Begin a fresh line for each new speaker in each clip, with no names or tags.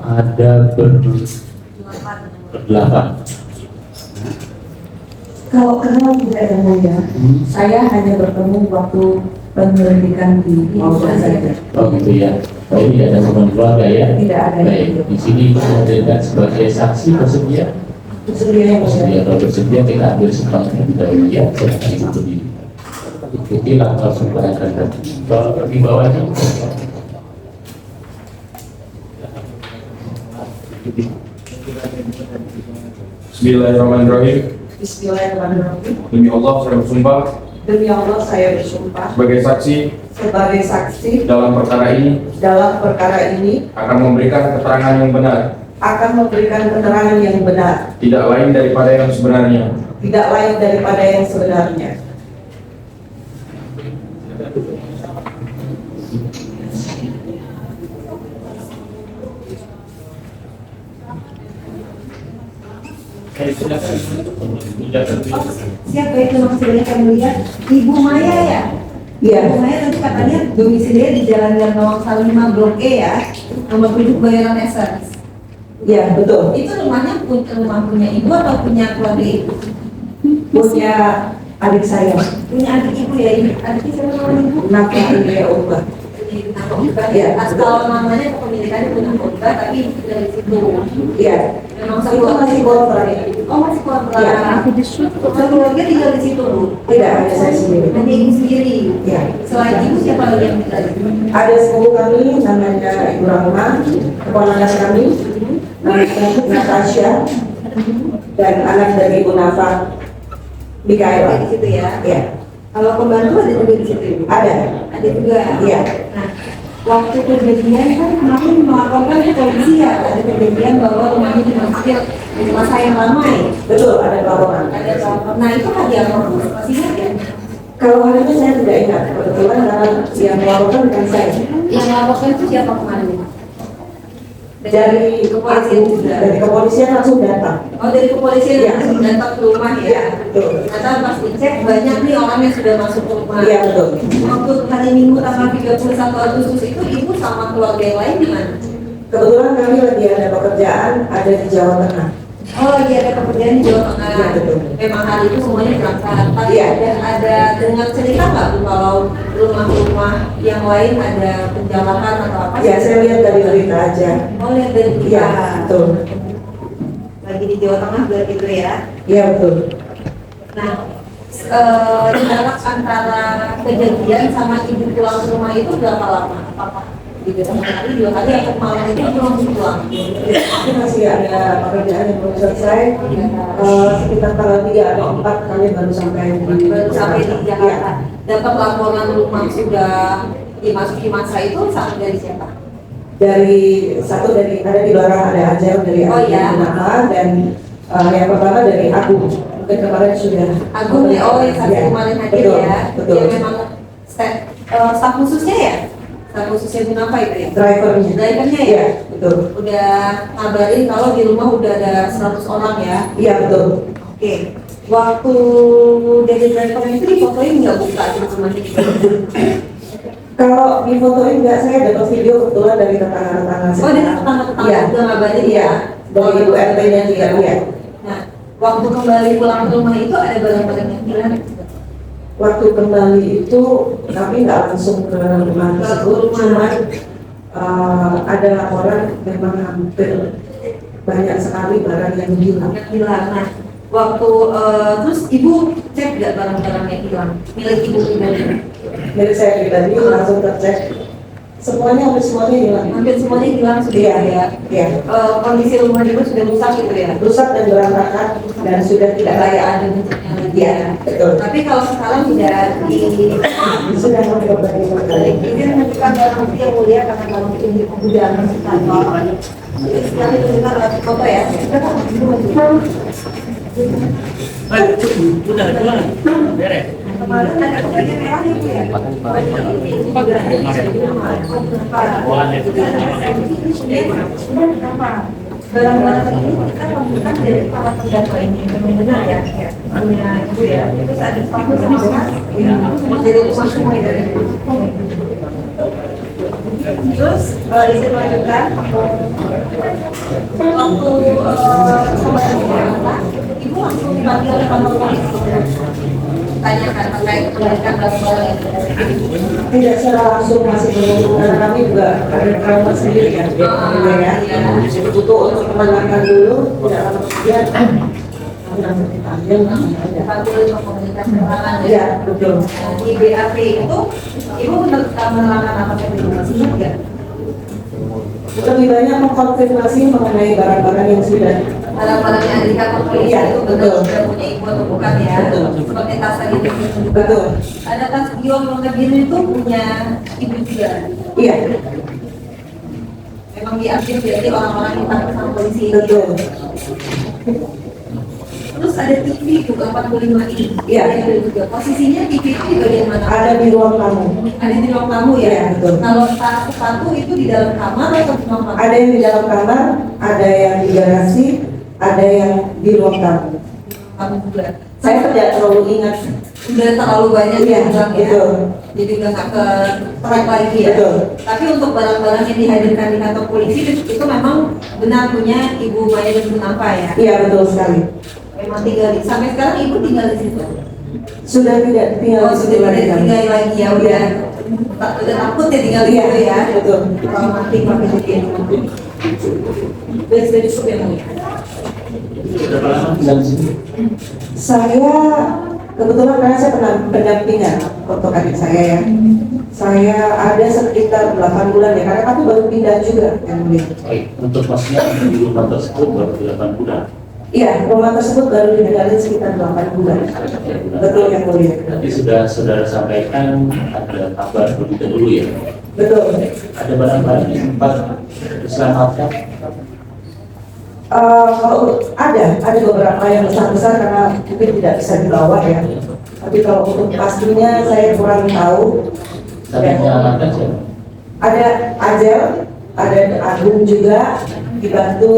Ada berdelapan.
Kalau kenal tidak yang mulia, saya hanya bertemu waktu penyelidikan di Polda saja.
Oh gitu ya. Oh iya, ada teman keluarga ya?
Tidak ada.
Baik, di sini kita sebagai saksi bersedia.
Bersedia yang mulia.
Bersedia, kalau bersedia kita ambil sepatnya kita lihat silakan itu ikuti langkah pergerakan di bawahnya.
Bismillahirrahmanirrahim.
Bismillahirrahmanirrahim.
Demi Allah saya bersumpah
Demi Allah saya bersumpah
sebagai saksi
sebagai saksi
dalam perkara ini akan memberikan keterangan yang benar,
tidak lain daripada yang sebenarnya.
Siapa itu maksudnya yang melihat Ibu Maya ya?
Iya.
Ibu Maya tadi katanya domisilinya di Jalan Lawang Salima Blok E ya, nomor 7 Bayaran Essence.
Iya betul.
Itu rumahnya rumah punya ibu atau punya keluarga ibu?
Punya adik saya.
Punya adik ibu ya, adiknya siapa namanya ibu?
Nafa Indria Ulfa.
Ya, kalau namanya kepemilikannya punya Ulfa, tapi ibu dari situ.
Iya.
Memang
Itu masih kontrak.
Oh masih kontrak.
Iya.
Keluarga tinggal di situ Bu?
Tidak, hanya saya sendiri.
Hanya ibu sendiri.
Iya.
Selain ibu siapa lagi yang tinggal di situ?
Ada sepupu kami namanya Ibu Rahma, keponakan kami namanya Natasha, dan anak dari Ibu Nafa Mikaela.
Di situ ya.
Iya.
Kalau pembantu ada juga di situ Ibu?
Ada.
Ada juga.
Iya.
Nah, waktu kejadian kan kemarin melaporkan ke polisi ya, ada kejadian bahwa rumahnya dimasukin di masa yang ramai.
Betul, ada laporan.
Ada laporan. Nah itu kan dia masih ingat ya?
Kalau hari ini saya tidak ingat, kebetulan karena yang melaporkan bukan saya.
Yang melaporkan itu siapa kemarin?
Dari
kepolisian juga.
Dari kepolisian langsung datang.
Oh dari kepolisian
Iya.
langsung datang ke rumah
Iya,
ya?
betul.
Ternyata pas dicek banyak nih orang yang sudah masuk ke rumah.
Iya, betul.
Waktu hari Minggu tanggal 31 Agustus itu ibu sama keluarga yang lain di mana?
Kebetulan kami lagi ada pekerjaan ada di Jawa Tengah.
Oh lagi ada pekerjaan di Jawa Tengah.
Iya, betul.
Memang hari itu semuanya berangkat. Tapi
Iya.
ada dengar cerita nggak Bu kalau rumah-rumah yang lain ada penjarahan atau apa?
Ya, saya lihat dari berita aja.
Oh lihat dari berita.
Iya, betul.
Lagi di Jawa Tengah berarti itu ya.
Iya, betul.
Nah, jarak antara kejadian sama ibu pulang ke rumah itu berapa lama? Apakah dua kali atau malam itu langsung pulang?
Ini masih ada pekerjaan yang belum selesai. Sekitar tanggal 3 atau 4 kami baru sampai di
Jakarta.
Iya.
Dapat laporan rumah sudah dimasuki masa itu saat dari siapa?
Ada di belakang ada Ajar dari
Oh, iya.
Nafa dan yang pertama dari Agung. Mungkin kemarin sudah
Agung ya, oh yang satu
Iya,
kemarin hadir
betul,
ya.
betul.
Dia memang staf khususnya ya? Staf khususnya Bu Nafa itu ya?
Drivernya.
Drivernya ya?
Iya, betul.
Udah ngabarin kalau di rumah udah ada 100 orang ya?
Iya, betul.
Oke. Waktu dari driver itu difotoin nggak buka di rumahnya?
Kalau difotoin enggak, saya dapat video kebetulan dari tetangga-tetangga saya.
Oh dari tetangga-tetangga
Iya.
juga ngabarin
Iya,
ya?
dari Ibu RT-nya juga, iya.
Nah, waktu kembali pulang ke rumah itu ada barang-barang yang hilang?
Waktu kembali itu kami nggak langsung ke rumah tersebut, cuma ada laporan memang hampir banyak sekali barang yang hilang.
Yang hilang. Nah, waktu terus ibu cek nggak barang-barang yang hilang milik ibu pribadi?
Dari saya pribadi langsung tercek semuanya hilang.
Hampir semuanya hilang sudah
Iya,
ya.
iya.
Kondisi rumah ibu sudah rusak gitu ya?
Rusak dan berantakan dan sudah tidak layak.
Ada bentuknya lagi
Iya,
ya.
betul.
Tapi kalau sekarang tidak
Sudah memperbaiki sekali.
ini menunjukkan barang bukti yang mulia karena barang bukti di gudang kantor. Jadi sekarang tunjukkan alat foto ya.
Udah jualan, beres.
Kemarin ada kejadian merah itu ya. Barang-barang ini kita lakukan dari para terdakwa ini memang benar ya, punya ibu ya. Terus ada sepatu sama mas, dari rumah semua dari ibu. Terus bisa dilanjutkan waktu kembali ke Jakarta, ibu langsung dipanggil ke kantor polisi. Tanyakan terkait kebalikan barang-barang itu.
Tidak secara langsung masih belum, karena kami juga ada trauma sendiri ya, ya. Butuh untuk menenangkan dulu, tidak lama kemudian kami langsung dipanggil.
Dipanggil untuk komunikasi keterangan ya.
Ya, betul.
Nah, di BAP itu ibu menerangkan apa yang dimaksudnya enggak?
Lebih banyak mengkonfirmasi mengenai barang-barang yang sudah
Barang-barang yang ada di kantor polisi
Iya,
itu benar
betul.
sudah punya ibu atau bukan ya?
Betul.
Seperti tas tadi ditunjukkan.
Betul.
Ada tas Gion warna biru itu punya ibu juga.
iya,
Memang diambil dari orang-orang yang takut sama polisi ini.
betul.
Terus ada TV itu 45 ini.
Iya.
Ada juga. Posisinya TV itu di bagian mana?
Ada di ruang tamu.
Ada di ruang tamu ya.
Iya, betul.
Kalau tas sepatu itu di dalam kamar atau di ruang tamu?
Ada yang di dalam kamar, ada yang di garasi, ada yang di ruang tamu.
Kamu juga.
Saya tidak terlalu ingat.
Udah terlalu banyak
Iya,
yang bilang ya.
betul.
Jadi udah nggak ke track lagi ya.
Betul.
Tapi untuk barang-barang yang dihadirkan di kantor polisi itu memang benar punya Ibu Maya dan Kunapa ya.
Iya, betul sekali.
Memang tinggal di, sampai sekarang Ibu tinggal di situ.
Sudah tidak tinggal
Oh,
di situ
sudah
lagi.
tidak tinggal lagi ya udah. Udah takut ya tinggal di
Iya,
situ ya.
betul.
Kalau mati pakai jadi. Sudah cukup ya Mulia.
Berapa lama tinggal di sini?
Saya kebetulan karena saya pernah pendampingan untuk adik saya ya. Saya ada sekitar 8 bulan ya, karena kami baru pindah juga yang mulia.
Baik, untuk maksudnya di rumah tersebut baru 8 bulan.
Iya, rumah tersebut baru ditinggalin sekitar 8 bulan. Betul yang mulia.
Tadi sudah saudara sampaikan ada kabar berita dulu ya.
Betul.
Ada barang-barang yang sempat diselamatkan.
Kalau ada beberapa yang besar-besar karena mungkin tidak bisa dibawa ya. Tapi kalau untuk pastinya saya kurang tahu.
Tapi menyelamatkan siapa?
Ada Ajel, ada Agung juga, dibantu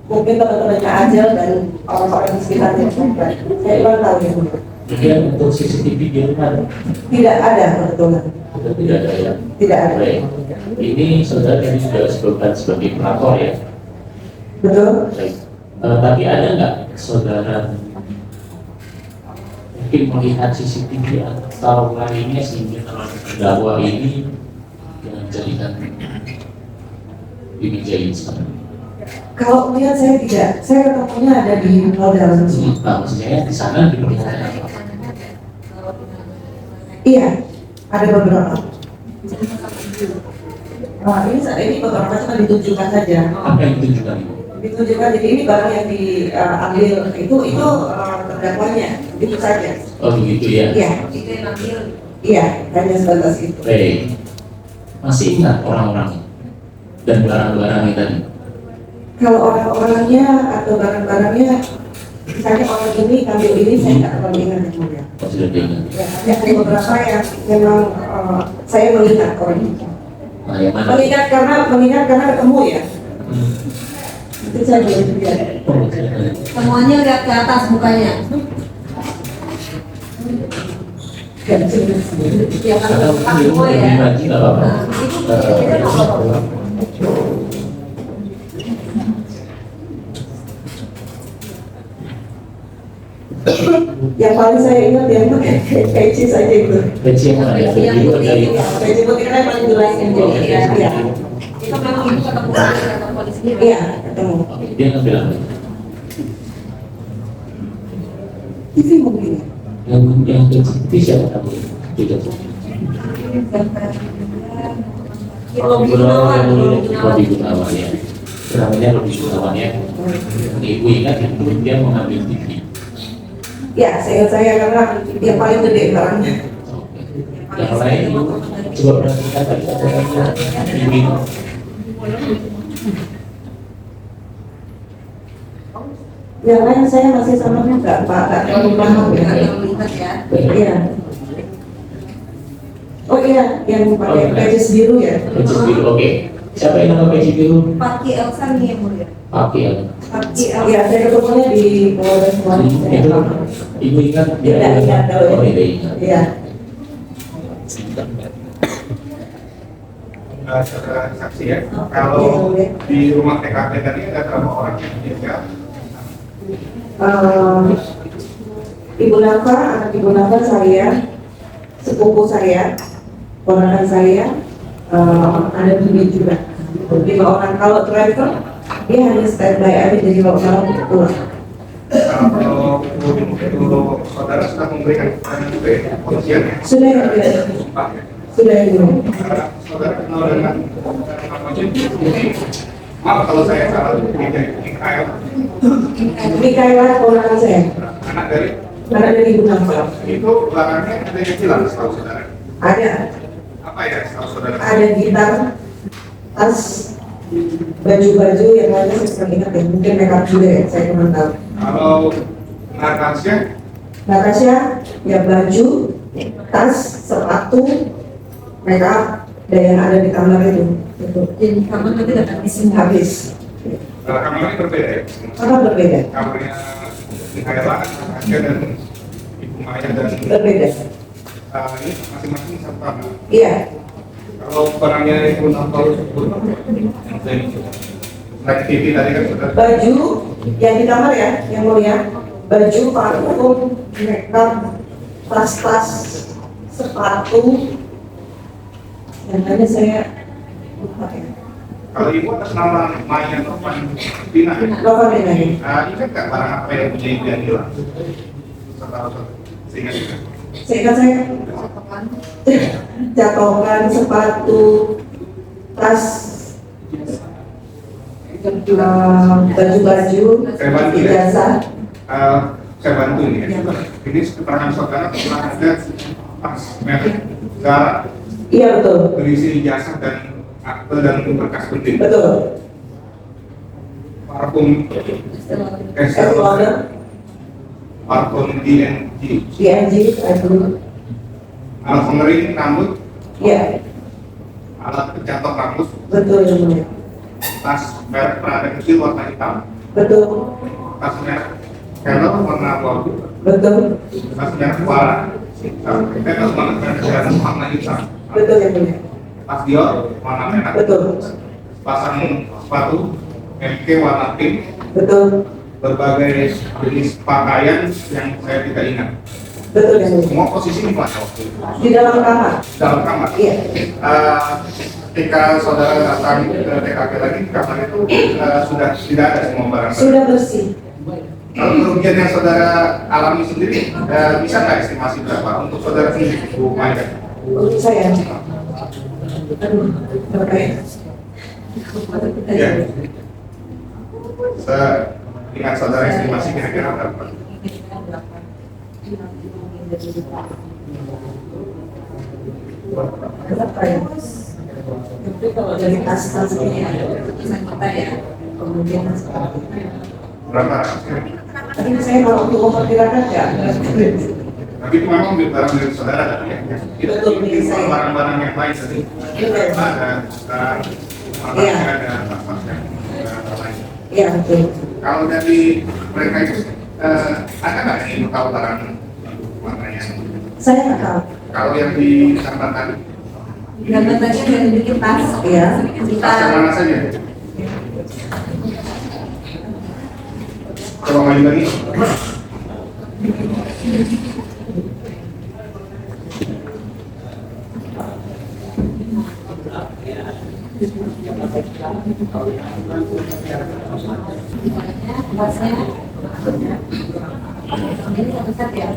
mungkin teman-temannya Ajel dan orang-orang di sekitarnya. Saya kurang tahu ya.
Kemudian untuk CCTV di rumah
Tidak ada kebetulan.
sudah tidak ada ya.
Tidak ada.
Baik. Ini saudara ini sudah disebutkan sebagai pelapor ya.
Betul.
Baik. Tapi ada nggak saudara mungkin melihat CCTV atau lainnya sehingga terdakwa ini yang jadikan di meja ini sekarang?
Kalau melihat saya tidak, saya ketemunya ada di Polda langsung.
Nah, maksudnya di sana diperlihatkan apa?
Iya, ada beberapa. Nah, ini beberapa cuma ditunjukkan saja.
Apa yang ditunjukkan itu?
Ditunjukkan, jadi ini barang yang diambil itu terdakwanya, itu saja.
Oh begitu ya.
Iya,
Itu yang ambil.
iya, hanya sebatas itu.
Baik. Masih ingat orang-orang dan barang-barangnya tadi?
Kalau orang-orangnya atau barang-barangnya, misalnya orang ini ambil ini, saya nggak terlalu ingat yang mulia.
Oh, sudah diingat.
Ya, ada beberapa yang memang saya melihat orang itu.
Nah, yang mana?
Mengingat karena ketemu ya.
Hmm.
Itu saya belum lihat.
Oh, saya-
Semuanya lihat ke atas mukanya.
Dan sini.
Ya kan
Karena
bukan
mungkin
semua
lebih
ya.
lagi nggak apa-apa.
Nah, itu kita nggak apa-apa.
Yang paling saya ingat yang pakai peci saja itu.
Peci yang mana ya?
Yang
Peci
putih
dari
itu ya.
Peci putih kan yang paling jelas yang
Oh,
jadi.
iya.
Iya,
Itu memang ibu ketemu di kantor polisi.
iya, ketemu.
Oke, dia ngambil apa?
TV mungkin.
Yang peci siapa kamu? Tidak.
Robi Gunawan, Robi Gunawan.
Robi Gunawan ya. Namanya Robi Gunawan ya. Ibu ingat itu dia mengambil TV.
Ya, saya karena yang paling gede barangnya.
Oke. Yang lain ibu coba perhatikan tadi ada ibu itu.
Yang lain saya masih sama enggak, Pak, enggak terlalu paham ya.
Yang melihat ya.
Iya. Oh iya, yang pakai pages biru ya.
Peci biru, oke. Siapa yang nama peci biru?
Paki Elsa nih yang mulia.
Pakai ya.
Paki Elsa.
Iya, saya ketemunya di Polres Lampung.
Itu ibu ingat dia?
Tidak ingat kalau
Oh,
ini.
tidak ingat.
Iya.
saudara saksi ya. Kalau di rumah TKP tadi ada berapa orang yang menjaga?
Ibu Nafa, anak Ibu Nafa saya, sepupu saya, ponakan saya, ada bibi juga. 5 orang. Kalau driver dia hanya standby aja, jadi kalau malam itu pulang.
Kalau untuk saudara sudah memberikan keterangan ke polisian ya?
Sudah ya,
Pak ya?
sudah ya.
Saudara kenal dengan maaf kalau saya salah, Mikael.
Mikaela ponakan saya,
Anak dari
anak Ibu Nafa.
itu belakangnya ada yang hilang setahu saudara.
Ada
Apa ya setahu saudara?
ada gitar, tas, baju-baju yang lainnya saya kurang ingat ya, mungkin makeup juga ya, saya kurang tahu.
Kalau Natasha,
Natasha ya baju, tas, sepatu, makeup, dan yang ada di kamar itu.
Jadi kamar nanti dapat isinya.
Habis.
kamarnya berbeda ya?
Apa berbeda?
Kamarnya Mikaela, Natasha dan Ibu Maya dan
Berbeda.
ini masing-masing satu kamar.
Iya.
Kalau barangnya Ibu Natal sebut yang dari Live TV tadi kan sudah
Baju yang di kamar ya, yang mulia. Baju, parfum, makeup, tas-tas, sepatu. Dan tadi saya lupa ya.
kalau Ibu atas nama Maya Novan Dina
Nova Benai.
ingat nggak barang apa yang punya Ibu yang hilang? Setahu seingat juga.
Seingat saya jatokan, sepatu, tas, baju-baju,
Saya bantu ya.
ijazah.
Saya bantu ini ya. Ini keterangan saudara pernah ada tas merek Zara
Iya betul,
berisi ijazah dan akte dan berkas penting.
betul.
Parfum
Estée Lauder,
parfum DNG,
DNG, itu.
alat pengering rambut,
Iya,
alat pencatok rambut,
betul yang mulia.
tas merek Prada kecil warna hitam,
Betul,
tas merek Chanel warna abu-abu,
betul,
tas merek Zara, tas merek Chanel warna hitam,
betul yang mulia.
tas Dior warna merah,
Betul,
pasang sepatu MK warna pink,
betul,
berbagai jenis pakaian yang saya tidak ingat.
betul yang mulia.
Semua posisi di mana waktu itu?
Di dalam kamar.
Dalam kamar.
Iya,
Ketika saudara datang ke TKP lagi, kamar itu sudah tidak ada semua barang.
sudah bersih.
Kalau kerugian yang saudara alami sendiri, bisa nggak estimasi berapa untuk saudara sendiri, Bu Maya?
Untuk saya. Aduh, berapa ya?
Ya. Ingat saudara estimasi kira-kira berapa?
Berapa ya? Tapi kalau dari tas-tasnya kemudian
Berapa?
tapi saya kalau untuk memperkirakan ya
Tapi itu memang barang dari saudara tadi ya? Itu
Betul, milik saya.
barang-barang yang lain tadi? Ada
Iya.
ada tas-tas yang lain.
ya betul.
Kalau dari mereka itu ada nggak yang ingin tahu barang warnanya?
Saya nggak tahu.
Kalau yang di gambar tadi,
Gambar tadi yang bikin tas.
Iya.
tas yang mana saja? Coba maju lagi.
Tasnya. Ini satu set ya.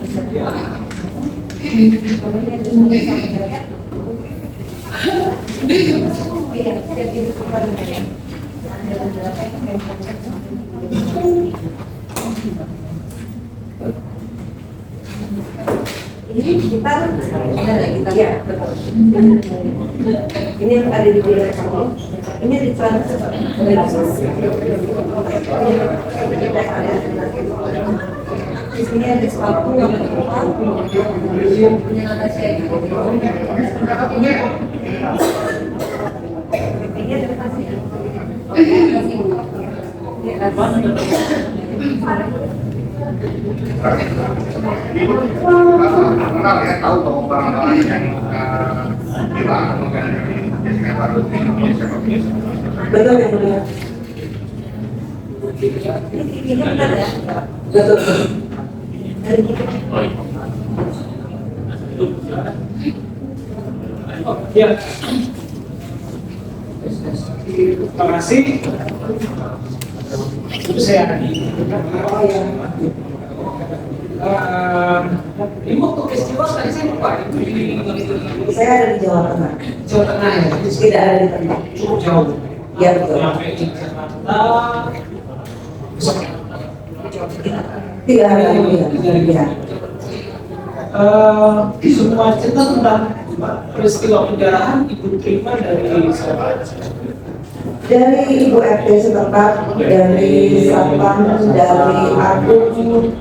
Ini kita ada kita ya betul. Ini yang ada di dalam kamu. Ini di transfer di sini ada sepatu yang berkumpul punya nada saya ini ada kasih
Ibu kenal ya, tahu bahwa barang-barang yang hilang atau yang biasanya barang
Betul yang mulia.
Ini benar ya?
Betul.
Oh, iya.
Ya. Terima kasih. Itu saya ini waktu festival tadi saya lupa.
Saya ada di Jawa Tengah.
Jawa Tengah ya.
Tidak ada di Tengah.
Cukup jauh.
Ya betul.
Sampai di Jakarta.
Tidak ada yang mulia. Ya.
Semua cerita tentang peristiwa pendarahan ibu terima dari siapa?
Dari Ibu RT setempat, dari Satpam, dari Agung,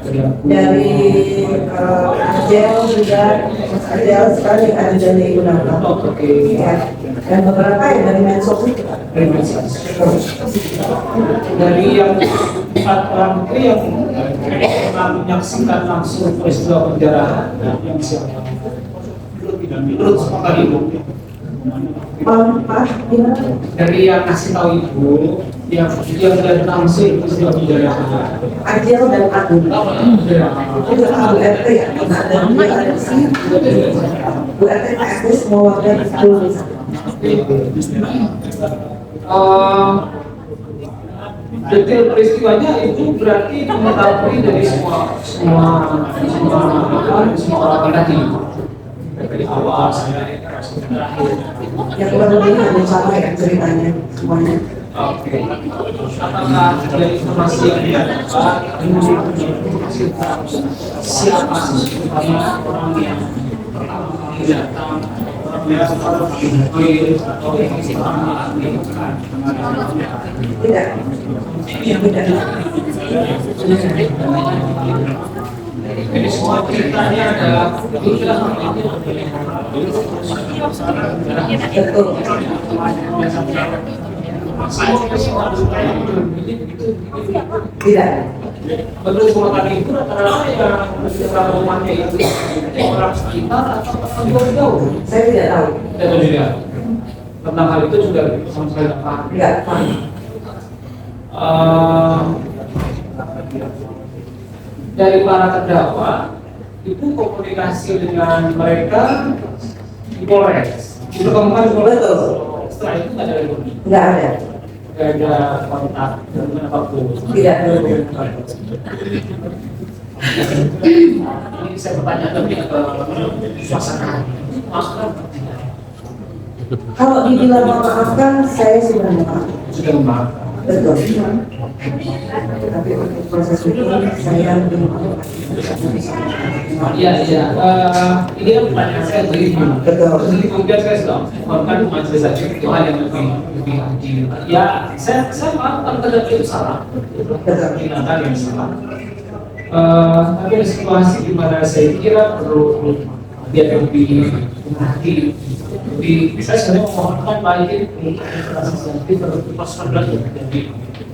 dari Ajel juga, Ajel sekali ada dari Ibu Nata.
Oke.
Ya. Dan beberapa yang dari Mensos itu.
Dari Mensos. Dari yang 4 orang itu yang pernah menyaksikan langsung peristiwa pendarahan yang siapa? Menurut sepakar ibu.
Pak, gimana?
Dari yang kasih tahu ibu yang melihat langsung peristiwa pendarahan.
Ajel dan Agung. Itu Ibu RT ya, ada dia ada di sini. Bu RT Pak RT semua warga dulu.
Detail peristiwanya itu berarti mengetahui dari semua orang tadi dari awal sampai terakhir.
Yang kurang lebih ada sama ya ceritanya semuanya.
Oke. Apakah dari informasi yang didapat siapa sebenarnya orang yang datang
Tidak. Tidak.
Jadi semua ceritanya ada
Betul. Tidak.
Menurut pengetahuan itu rata-rata yang sekitar rumahnya itu orang sekitar atau orang jauh?
Saya tidak tahu.
Saya tidak. Tentang hal itu juga sama sekali tidak paham.
Tidak paham.
Dari para terdakwa itu komunikasi dengan mereka di Polres. Itu kemarin Polres.
Betul.
Setelah itu nggak ada lagi.
Nggak ada.
Nggak ada kontak dengan apapun.
Tidak ada.
Ini saya bertanya lebih ke suasana. Maksudnya
Kalau dibilang memaafkan, saya sudah memaafkan.
sudah memaafkan.
Betul. Tapi untuk proses hukum saya belum memaafkan.
Iya. Ini kan pertanyaan saya begini.
Betul.
Jadi kemudian saya sudah melakukan majelis hakim itu hal yang lebih adil. Ya, saya maafkan terhadap itu salah. Tindakan yang salah. Tapi ada situasi di mana saya kira perlu biar lebih hati. Jadi saya sebenarnya memohonkan baikin untuk proses sensitif atau proses jadi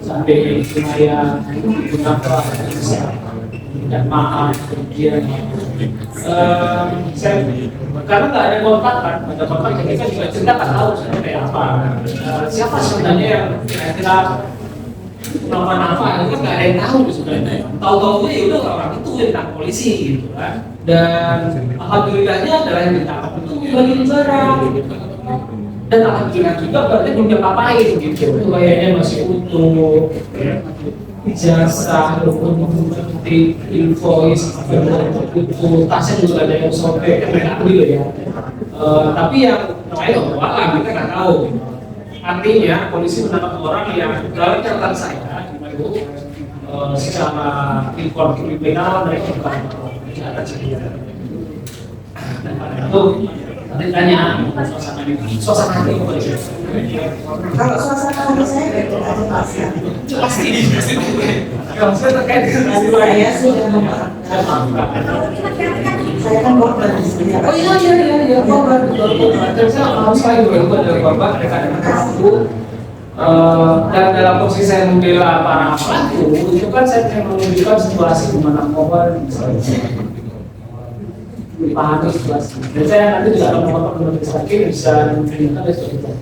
sampai saya gunakan dan maaf kemudian saya karena nggak ada kontak kan, ada kontak jadi kan juga cerita nggak tahu seperti apa siapa sebenarnya yang kira-kira nama-nama itu nggak ada yang tahu sebenarnya. Tahu-tahunya ya udah orang itu yang ditangkap polisi gitu kan. Dan alhamdulillahnya adalah yang ditangkap itu bagian barang. Dan alhamdulillah juga berarti belum diapa-apain gitu. Itu kayaknya masih utuh. Ijazah, dokumen, invoice, itu tasnya juga ada yang sobek, mereka ambil ya. Tapi yang lain Allah kita nggak tahu. Artinya polisi menangkap orang yang dalam catatan saya itu secara inform kriminal mereka bukan ada cerita. Dan pada itu ditanya suasana hati polisi.
Kalau suasana hati saya baik-baik aja pasti.
Kalau saya terkait dengan
Saya sudah memaafkan. Saya kan korban di sini.
oh iya korban dan saya paham sekali bahwa ada korban mereka ada pelaku dan dalam posisi saya membela para pelaku itu kan saya ingin menunjukkan situasi di mana korban misalnya dipahami situasi. Dan saya nanti juga akan memotong penulis lagi bisa memberikan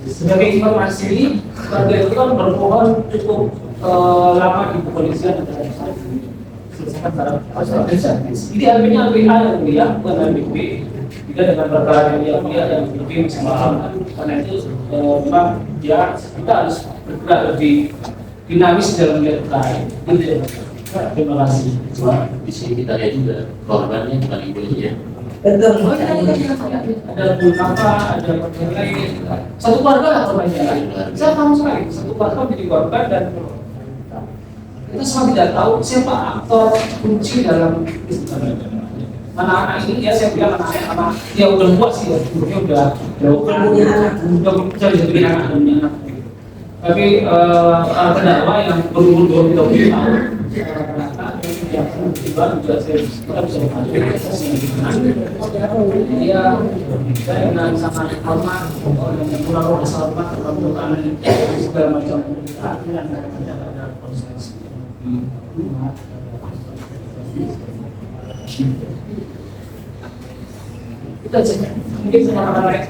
sebagai informasi, keluarga itu kan berpohon cukup lama di kepolisian dan selesaikan secara proses. Jadi artinya LPA yang mulia bukan LPB. Tidak dengan perkara yang mulia yang lebih maksimal. Karena itu memang ya kita harus bergerak lebih dinamis dalam melihat perkara ini. Terima kasih.
Cuma di sini kita lihat juga korbannya bukan ibu ya.
Betul.
Oh iya, ada Bu Papa, ada korban lain. Satu keluarga lah korbannya. Saya paham sekali, satu keluarga menjadi korban dan kita semua tidak tahu siapa aktor kunci dalam anak-anak ini. Ya saya bilang anak-anak dia udah buat sih, dia udah
punya anak.
udah jadi anak. Tapi terdakwa yang berumur 20 tahun yang juga kita bisa dia saya dengan sangat hormat dan pulau rasa hormat kepada segala macam keadilan dan ada proses kita cek mungkin sama lain